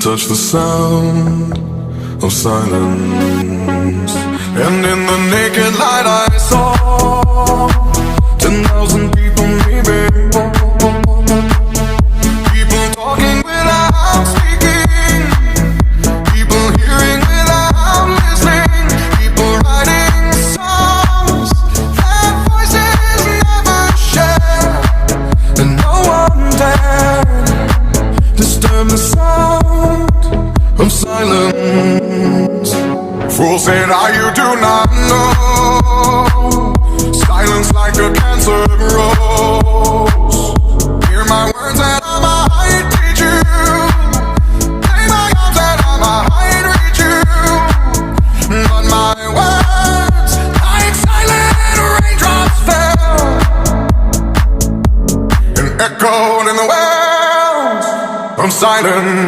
touch the sound of silence. And in the naked light I saw 10,000 people maybe. People talking without speaking, people hearing without listening, people writing songs that voices never share. And no one dared disturb the sound of silence. Fool said, you do not know. Silence like a cancer grows. Hear my words and I might teach you. Lay my arms and I might reach you. But my words, like silent raindrops, fell and echoed in the wells of silence.